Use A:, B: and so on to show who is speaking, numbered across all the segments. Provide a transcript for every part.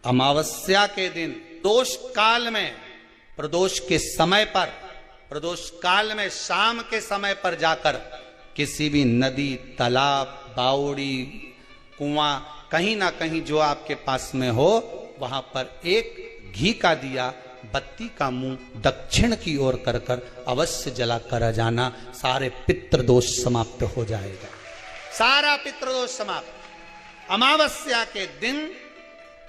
A: अमावस्या के दिन प्रदोष काल में, प्रदोष के समय पर, प्रदोष काल में शाम के समय पर जाकर किसी भी नदी, तालाब, बावड़ी, कुआं, कहीं ना कहीं जो आपके पास में हो, वहां पर एक घी का दिया, बत्ती का मुंह दक्षिण की ओर कर कर अवश्य जला कर जाना। सारे पितृदोष समाप्त हो जाएगा, सारा पितृदोष समाप्त। अमावस्या के दिन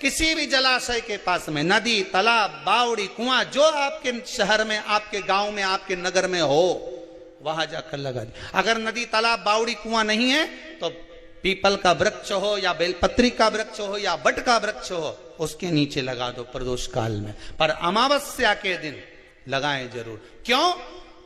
A: किसी भी जलाशय के पास में, नदी, तालाब, बावड़ी, कुआं, जो आपके शहर में, आपके गांव में, आपके नगर में हो, वहां जाकर लगा दे। अगर नदी, तालाब, बावड़ी, कुआं नहीं है तो पीपल का वृक्ष हो या बेलपत्री का वृक्ष हो या बट का वृक्ष हो, उसके नीचे लगा दो प्रदोष काल में। पर अमावस्या के दिन लगाएं जरूर। क्यों?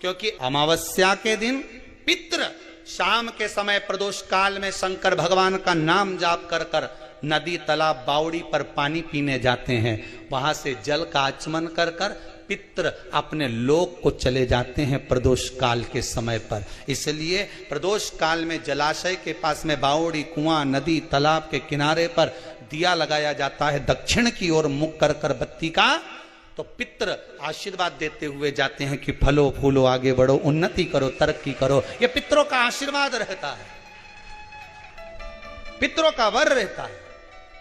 A: क्योंकि अमावस्या के दिन पितृ शाम के समय प्रदोष काल में शंकर भगवान का नाम जाप कर कर नदी, तालाब, बावड़ी पर पानी पीने जाते हैं। वहां से जल का आचमन कर कर पितृ अपने लोक को चले जाते हैं प्रदोष काल के समय पर। इसलिए प्रदोष काल में जलाशय के पास में, बावड़ी, कुआं, नदी, तालाब के किनारे पर दिया लगाया जाता है दक्षिण की ओर मुख कर कर बत्ती का। तो पितृ आशीर्वाद देते हुए जाते हैं कि फलो फूलो, आगे बढ़ो, उन्नति करो, तरक्की करो। ये पितरों का आशीर्वाद रहता है, पितरों का वर रहता है।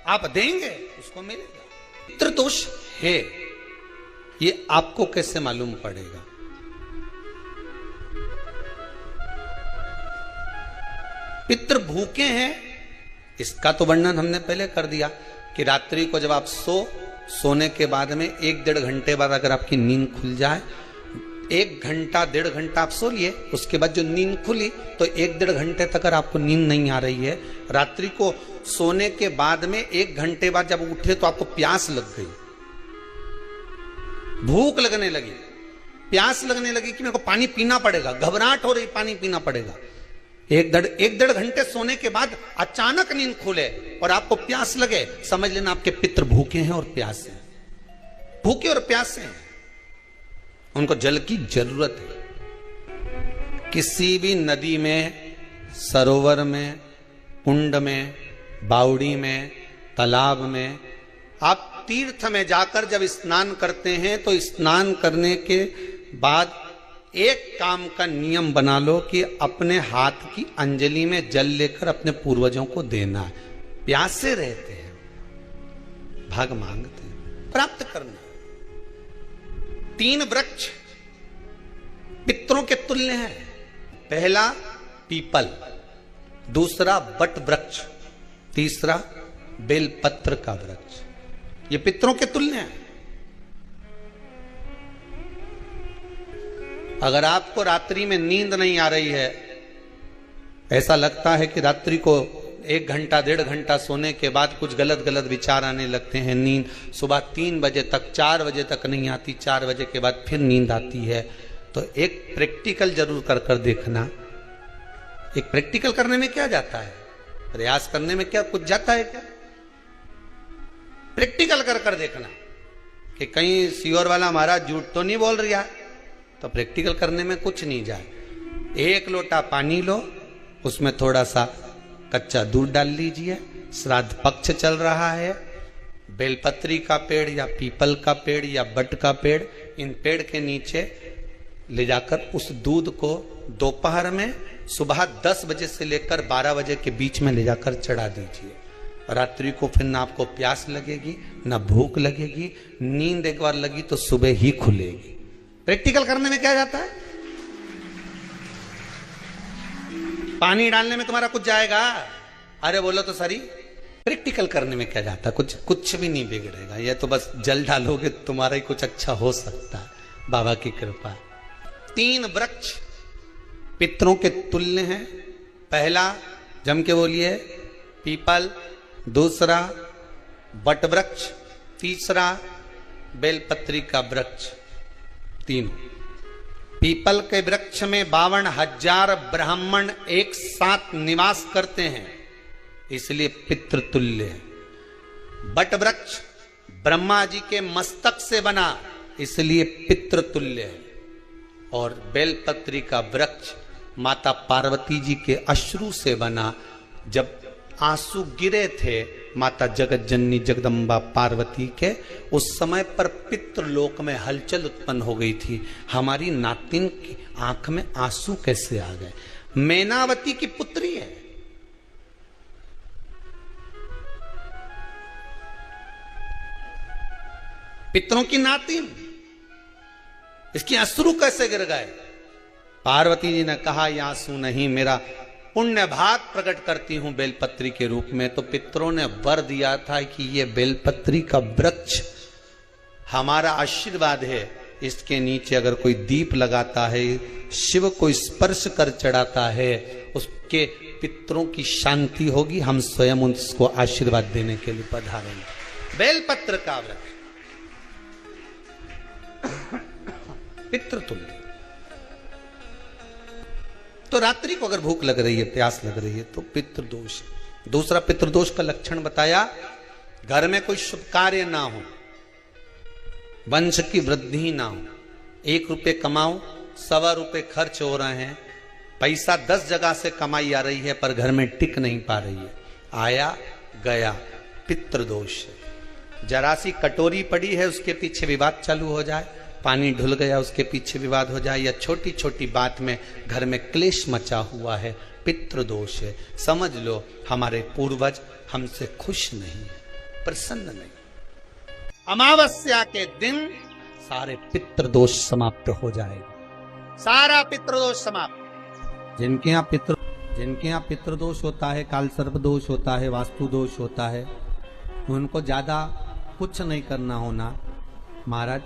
A: आप देंगे उसको मिलेगा। पितृदोष है, ये आपको कैसे मालूम पड़ेगा? पितृ भूखे हैं, इसका तो वर्णन हमने पहले कर दिया कि रात्रि को जब आप सोने के बाद में 1-1.5 घंटे बाद अगर आपकी नींद खुल जाए, 1 घंटा 1.5 घंटा आप सो लिए, उसके बाद जो नींद खुली तो 1-1.5 घंटे तक अगर आपको नींद नहीं आ रही है, रात्रि को सोने के बाद में 1 घंटे बाद जब उठे तो आपको प्यास लग गई, भूख लगने लगी, प्यास लगने लगी कि मेरे को पानी पीना पड़ेगा, घबराहट हो रही, पानी पीना पड़ेगा। 1-1.5 घंटे सोने के बाद अचानक नींद खुले और आपको प्यास लगे, समझ लेना आपके पितृ भूखे हैं और प्यासे हैं, भूखे और प्यासे हैं, उनको जल की जरूरत है। किसी भी नदी में, सरोवर में, कुंड में, बावड़ी में, तालाब में, आप तीर्थ में जाकर जब स्नान करते हैं तो स्नान करने के बाद एक काम का नियम बना लो कि अपने हाथ की अंजलि में जल लेकर अपने पूर्वजों को देना है। प्यासे रहते हैं, भाग मांगते हैं, प्राप्त करना। 3 वृक्ष पितरों के तुल्य हैं। पहला पीपल, दूसरा बट वृक्ष, तीसरा बेलपत्र का वृक्ष। ये पितरों के तुल्य हैं। अगर आपको रात्रि में नींद नहीं आ रही है, ऐसा लगता है कि रात्रि को 1 घंटा 1.5 घंटा सोने के बाद कुछ गलत गलत विचार आने लगते हैं, नींद सुबह 3 बजे तक, 4 बजे तक नहीं आती, 4 बजे के बाद फिर नींद आती है, तो एक प्रैक्टिकल जरूर कर कर देखना। एक प्रैक्टिकल करने में क्या जाता है? प्रयास करने में क्या कुछ जाता है क्या? प्रैक्टिकल कर कर देखना कि कहीं सियोर वाला महाराज झूठ तो नहीं बोल रहा है, तो प्रैक्टिकल करने में कुछ नहीं जाए। 1 लोटा पानी लो, उसमें थोड़ा सा कच्चा दूध डाल लीजिए, श्राद्ध पक्ष चल रहा है, बेलपत्री का पेड़ या पीपल का पेड़ या बट का पेड़, इन पेड़ के नीचे ले जाकर उस दूध को दोपहर में सुबह 10 बजे से लेकर 12 बजे के बीच में ले जाकर चढ़ा दीजिए। रात्रि को फिर ना आपको प्यास लगेगी, ना भूख लगेगी, नींद एक बार लगी तो सुबह ही खुलेगी। प्रैक्टिकल करने में क्या जाता है? पानी डालने में तुम्हारा कुछ जाएगा? अरे बोलो तो सरी, प्रैक्टिकल करने में क्या जाता है? कुछ भी नहीं बिगड़ेगा। ये तो बस जल डालोगे तुम्हारा ही कुछ अच्छा हो सकता है, बाबा की कृपा। 3 वृक्ष पितरों के तुल्य हैं। पहला जम के बोलिए पीपल, दूसरा बट वृक्ष, तीसरा बेलपत्री का वृक्ष। 3 पीपल के वृक्ष में 52,000 ब्राह्मण एक साथ निवास करते हैं, इसलिए पितृतुल्य है। बट वृक्ष ब्रह्मा जी के मस्तक से बना, इसलिए पितृतुल्य है। और बेलपत्री का वृक्ष माता पार्वती जी के अश्रु से बना। जब आंसू गिरे थे माता जगत जननी जगदम्बा पार्वती के, उस समय पर पितृलोक में हलचल उत्पन्न हो गई थी। हमारी नातिन की आंख में आंसू कैसे आ गए? मैनावती की पुत्री है, पितरों की नातिन, इसकी अश्रु कैसे गिर गए? पार्वती जी ने कहा ये आंसू नहीं, मेरा पुण्य भाग प्रकट करती हूं बेलपत्री के रूप में। तो पितरों ने वर दिया था कि ये बेलपत्री का वृक्ष हमारा आशीर्वाद है, इसके नीचे अगर कोई दीप लगाता है, शिव को स्पर्श कर चढ़ाता है, उसके पितरों की शांति होगी, हम स्वयं उसको आशीर्वाद देने के लिए पधारेंगे। बेलपत्र का वृक्ष पितृतुल्य। तो रात्रि को अगर भूख लग रही है, प्यास लग रही है, तो पितृदोष। दूसरा पितृदोष का लक्षण बताया, घर में कोई शुभ कार्य ना हो, वंश की वृद्धि ना हो, 1 रुपये कमाओ, 1.25 रुपये खर्च हो रहे हैं, पैसा 10 जगह से कमाई आ रही है पर घर में टिक नहीं पा रही है, आया गया, पितृदोष। जरा सी कटोरी पड़ी है, उसके पीछे विवाद चालू हो जाए, पानी ढुल गया उसके पीछे विवाद हो जाए, या छोटी छोटी बात में घर में क्लेश मचा हुआ है, पितृदोष है। समझ लो हमारे पूर्वज हमसे खुश नहीं, प्रसन्न नहीं। अमावस्या के दिन सारे पितृदोष समाप्त हो जाएगा, सारा पितृदोष समाप्त। जिनके यहाँ पितृदोष होता है, काल सर्प दोष होता है, वास्तु दोष होता है, उनको ज्यादा कुछ नहीं करना होना। महाराज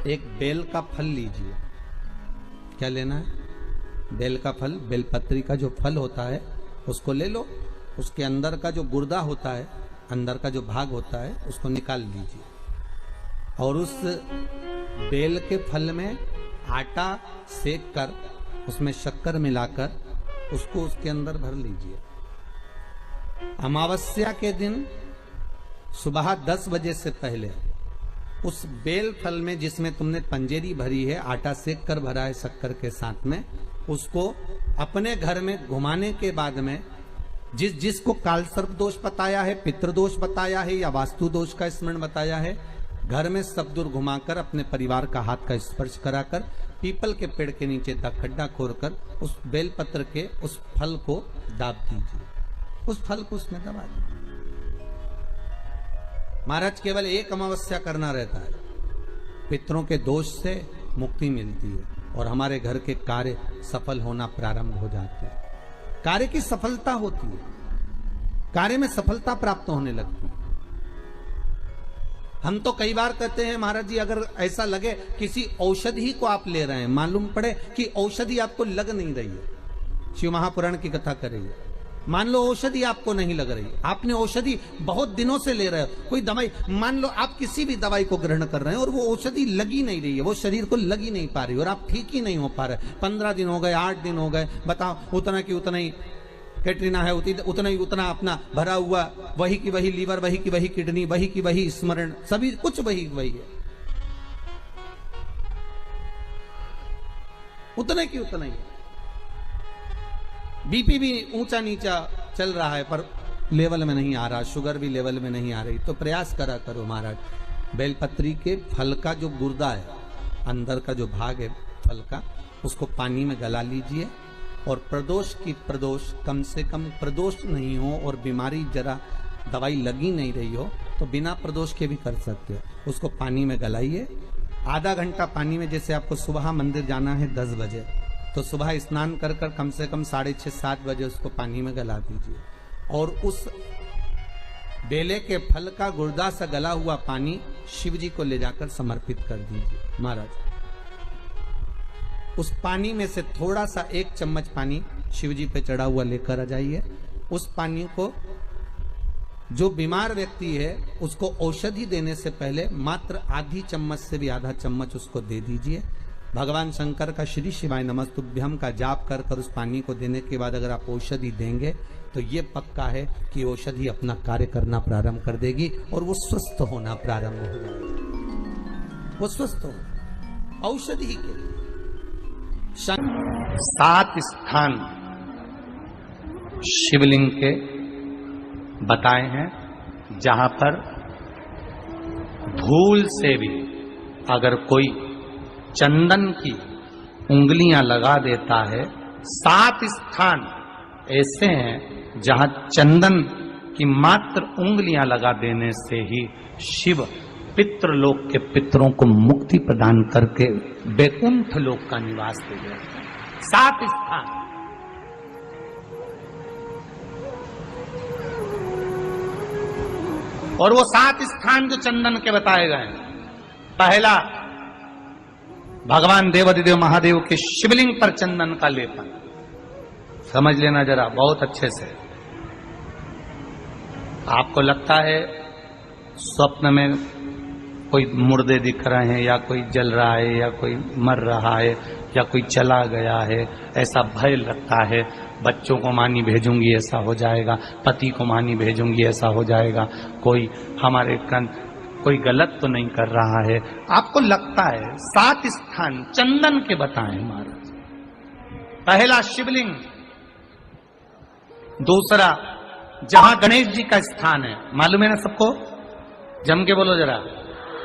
A: एक बेल का फल लीजिए। क्या लेना है? बेल का फल, बेलपत्री का जो फल होता है उसको ले लो, उसके अंदर का जो गुर्दा होता है, अंदर का जो भाग होता है, उसको निकाल लीजिए और उस बेल के फल में आटा सेक कर उसमें शक्कर मिलाकर उसको उसके अंदर भर लीजिए। अमावस्या के दिन सुबह 10 बजे से पहले उस बेल फल में, जिसमें तुमने पंजेरी भरी है, आटा सेक कर भरा है शक्कर के साथ में, उसको अपने घर में घुमाने के बाद में जिसको काल सर्प दोष बताया है, पितृदोष बताया है या वास्तु दोष का स्मरण बताया है, घर में सब दूर घुमाकर अपने परिवार का हाथ का स्पर्श कराकर पीपल के पेड़ के नीचे तक खड्डा खोदकर उस बेलपत्र के उस फल को दाब दीजिए, उस फल को उसमें दबा दीजिए। महाराज केवल एक अमावस्या करना रहता है, पितरों के दोष से मुक्ति मिलती है और हमारे घर के कार्य सफल होना प्रारंभ हो जाते हैं। कार्य की सफलता होती है, कार्य में सफलता प्राप्त होने लगती है। हम तो कई बार कहते हैं महाराज जी, अगर ऐसा लगे किसी औषधि को आप ले रहे हैं, मालूम पड़े कि औषधि आपको लग नहीं रही है, शिव महापुराण की कथा करिए, मान लो औषधि आपको नहीं लग रही, आपने औषधि बहुत दिनों से ले रहे हो, कोई दवाई, मान लो आप किसी भी दवाई को ग्रहण कर रहे हैं और वो औषधि लगी नहीं रही है, वो शरीर को लगी नहीं पा रही और आप ठीक ही नहीं हो पा रहे, 15 दिन हो गए, 8 दिन हो गए, बताओ, उतना की उतना ही कैटरीना है, उतना ही उतना अपना भरा हुआ, वही की वही लीवर, वही की वही किडनी, वही की वही स्मरण, सभी कुछ वही वही है, उतने की उतना ही। बीपी भी ऊंचा नीचा चल रहा है पर लेवल में नहीं आ रहा, शुगर भी लेवल में नहीं आ रही, तो प्रयास करा करो महाराज, बेलपत्री के फल का जो गुर्दा है, अंदर का जो भाग है फल का, उसको पानी में गला लीजिए और प्रदोष कम से कम प्रदोष नहीं हो और बीमारी जरा दवाई लगी नहीं रही हो तो बिना प्रदोष के भी कर सकते हो, उसको पानी में गलाइए। आधा घंटा पानी में, जैसे आपको सुबह मंदिर जाना है 10 बजे, तो सुबह स्नान कर कर कम से कम 6:30-7 बजे उसको पानी में गला दीजिए और उस बेले के फल का गुर्दा सा गला हुआ पानी शिव जी को ले जाकर समर्पित कर दीजिए। महाराज उस पानी में से थोड़ा सा 1 चम्मच पानी शिव जी पे चढ़ा हुआ लेकर आ जाइए। उस पानी को जो बीमार व्यक्ति है उसको औषधि देने से पहले मात्र आधी चम्मच से भी आधा चम्मच उसको दे दीजिए। भगवान शंकर का श्री शिवाय नमस्तुभ्यम का जाप कर कर उस पानी को देने के बाद अगर आप औषधि देंगे तो ये पक्का है कि औषधि अपना कार्य करना प्रारंभ कर देगी और वो स्वस्थ होना प्रारंभ हो जाएगी, वो स्वस्थ हो। औषधि के 7 स्थान शिवलिंग के बताए हैं, जहां पर भूल से भी अगर कोई चंदन की उंगलियां लगा देता है, 7 स्थान ऐसे हैं जहां चंदन की मात्र उंगलियां लगा देने से ही शिव पितृलोक के पितरों को मुक्ति प्रदान करके वैकुंठ लोक का निवास दे देते हैं। 7 स्थान। और वो 7 स्थान जो चंदन के बताए गए, पहला भगवान देवाधिदेव महादेव के शिवलिंग पर चंदन का लेपन। समझ लेना जरा बहुत अच्छे से। आपको लगता है स्वप्न में कोई मुर्दे दिख रहे हैं, या कोई जल रहा है, या कोई मर रहा है, या कोई चला गया है, ऐसा भय लगता है। बच्चों को मानी भेजूंगी ऐसा हो जाएगा, पति को मानी भेजूंगी ऐसा हो जाएगा, कोई हमारे कोई गलत तो नहीं कर रहा है, आपको लगता है। 7 स्थान चंदन के बताएं महाराज। पहला शिवलिंग, दूसरा जहां गणेश जी का स्थान है, मालूम है ना सबको, जम के बोलो जरा,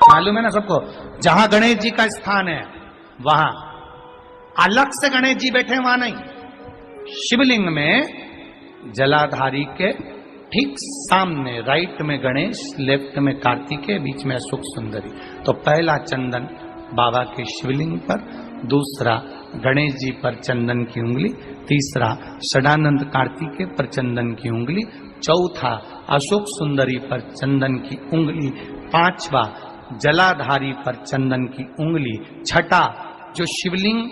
A: मालूम है ना सबको, जहां गणेश जी का स्थान है वहां अलग से गणेश जी बैठे, वहां नहीं। शिवलिंग में जलाधारी के ठीक सामने राइट में गणेश, लेफ्ट में कार्तिकेय, बीच में अशोक सुंदरी। तो पहला चंदन बाबा के शिवलिंग पर, दूसरा गणेश जी पर चंदन की उंगली, तीसरा षडानंद कार्तिकेय पर चंदन की उंगली, चौथा अशोक सुंदरी पर चंदन की उंगली, पांचवा जलाधारी पर चंदन की उंगली, छठा जो शिवलिंग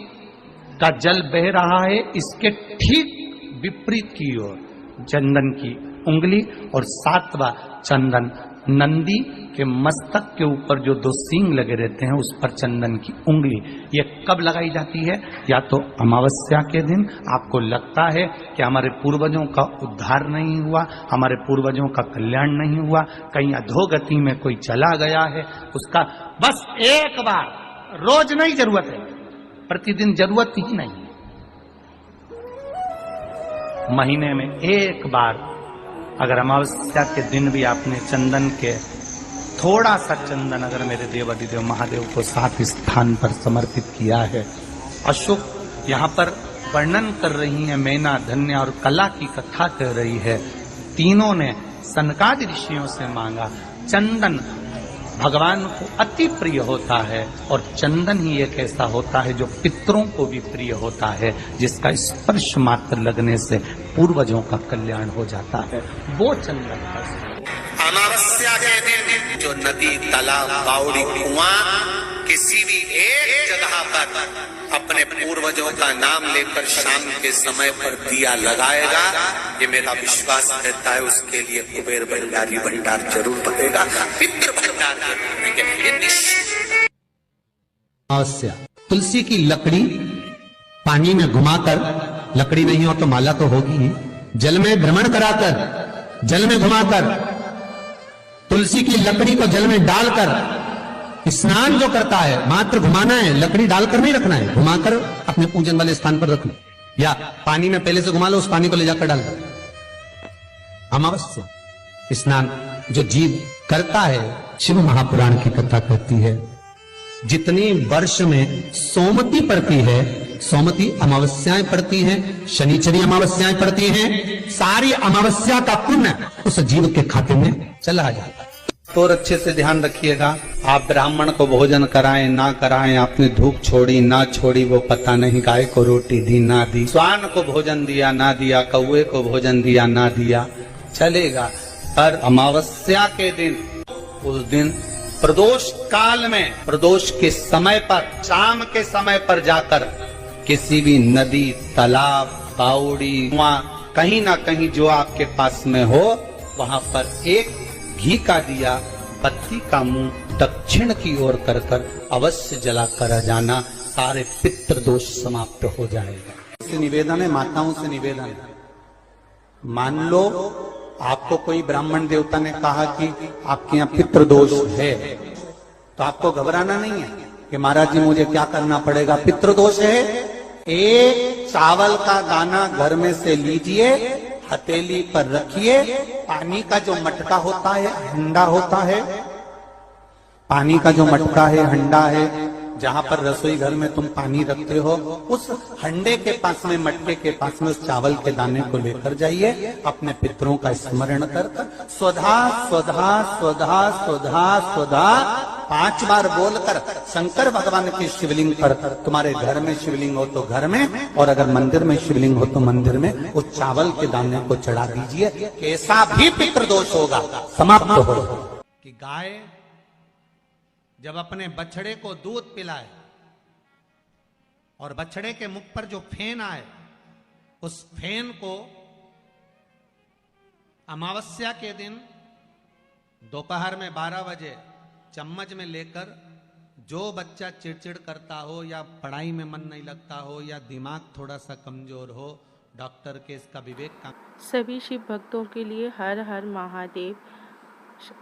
A: का जल बह रहा है इसके ठीक विपरीत की ओर चंदन की उंगली, और 7वां चंदन नंदी के मस्तक के ऊपर जो 2 सींग लगे रहते हैं उस पर चंदन की उंगली। ये कब लगाई जाती है? या तो अमावस्या के दिन। आपको लगता है कि हमारे पूर्वजों का उद्धार नहीं हुआ, हमारे पूर्वजों का कल्याण नहीं हुआ, कहीं अधोगति में कोई चला गया है, उसका बस एक बार, रोज नहीं जरूरत है, प्रतिदिन जरूरत ही नहीं, महीने में एक बार अगर अमावस्या के दिन भी आपने चंदन के थोड़ा सा चंदन अगर मेरे देवाधिदेव महादेव को 7 स्थान पर समर्पित किया है। अशोक यहाँ पर वर्णन कर रही है, मैना, धन्य और कला की कथा कर रही है। तीनों ने सनकादि ऋषियों से मांगा। चंदन भगवान को अति प्रिय होता है, और चंदन ही एक ऐसा होता है जो पितरों को भी प्रिय होता है, जिसका स्पर्श मात्र लगने से पूर्वजों का कल्याण हो जाता है, वो चंदन का।
B: अमावस्या के दिन जो नदी, तालाब, बावड़ी, कुआं, किसी भी एक जगह पर अपने पूर्वजों का नाम लेकर शाम के समय पर दिया लगाएगा, ये मेरा विश्वास रहता है, उसके लिए कुबेर भंडारी भंडार जरूर बनेगा, पितृ भंडार
C: अमावस्या। तुलसी की लकड़ी पानी में घुमाकर, लकड़ी नहीं हो तो माला तो होगी ही, जल में भ्रमण कराकर, जल में घुमाकर, तुलसी की लकड़ी को जल में डालकर स्नान जो करता है, मात्र घुमाना है, लकड़ी डालकर नहीं रखना है, घुमाकर अपने पूजन वाले स्थान पर रखना, या पानी में पहले से घुमा लो, उस पानी को ले जाकर डाल दो। अमावस्या स्नान जो जीव करता है, शिव महापुराण की कथा कहती है, जितनी वर्ष में सोमती पड़ती है, सोमती अमावस्याएं पड़ती हैं, शनिचरी अमावस्याएं पड़ती हैं, सारी अमावस्या का पुण्य उस जीव के खाते में चला जाता है।
A: तो अच्छे से ध्यान रखिएगा, आप ब्राह्मण को भोजन कराएं ना कराएं, आपने धूप छोड़ी ना छोड़ी वो पता नहीं, गाय को रोटी दी ना दी, स्वान को भोजन दिया ना दिया, कौवे को भोजन दिया ना दिया, चलेगा। पर अमावस्या के दिन, उस दिन प्रदोष काल में, प्रदोष के समय पर, शाम के समय पर जाकर किसी भी नदी, तालाब, बावड़ी, कुआं, कहीं ना कहीं जो आपके पास में हो, वहां पर एक घी का दिया, बत्ती का मुंह दक्षिण की ओर कर अवश्य जलाकर आ जाना, सारे पितृ दोष समाप्त हो जाएगा। से निवेदन है, माताओं से निवेदन है, मान लो आपको कोई ब्राह्मण देवता ने कहा कि आपके यहाँ पितृ दोष है, तो आपको घबराना नहीं है कि महाराज जी मुझे क्या करना पड़ेगा, पितृ दोष है। एक चावल का दाना घर में से लीजिए, हथेली पर रखिए। पानी का जो मटका होता है, हंडा होता है, पानी का जो मटका है, हंडा है, जहां पर रसोई घर में तुम पानी रखते हो, उस हंडे के पास में, मटके के पास में उस चावल के दाने को लेकर जाइए। अपने पितरों का स्मरण कर स्वधा स्वधा स्वधा स्वधा स्वधा 5 बार बोलकर शंकर भगवान की शिवलिंग पर, तुम्हारे घर में शिवलिंग हो तो घर में, और अगर मंदिर में शिवलिंग हो तो मंदिर में, उस चावल के दाने को चढ़ा दीजिए। कैसा भी पितृदोष होगा समाप्त हो। कि गाय जब अपने बछड़े को दूध पिलाए और बछड़े के मुख पर जो फेन आए, उस फेन को अमावस्या के दिन दोपहर में 12 बजे चम्मच में लेकर, जो बच्चा चिड़चिड़ करता हो या पढ़ाई में मन नहीं लगता हो या दिमाग थोड़ा सा कमजोर हो, डॉक्टर के इसका विवेक का।
D: सभी शिव भक्तों के लिए हर हर महादेव।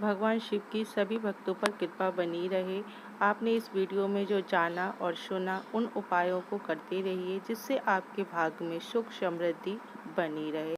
D: भगवान शिव की सभी भक्तों पर कृपा बनी रहे। आपने इस वीडियो में जो जाना और सुना, उन उपायों को करते रहिए, जिससे आपके भाग्य में सुख समृद्धि बनी रहे।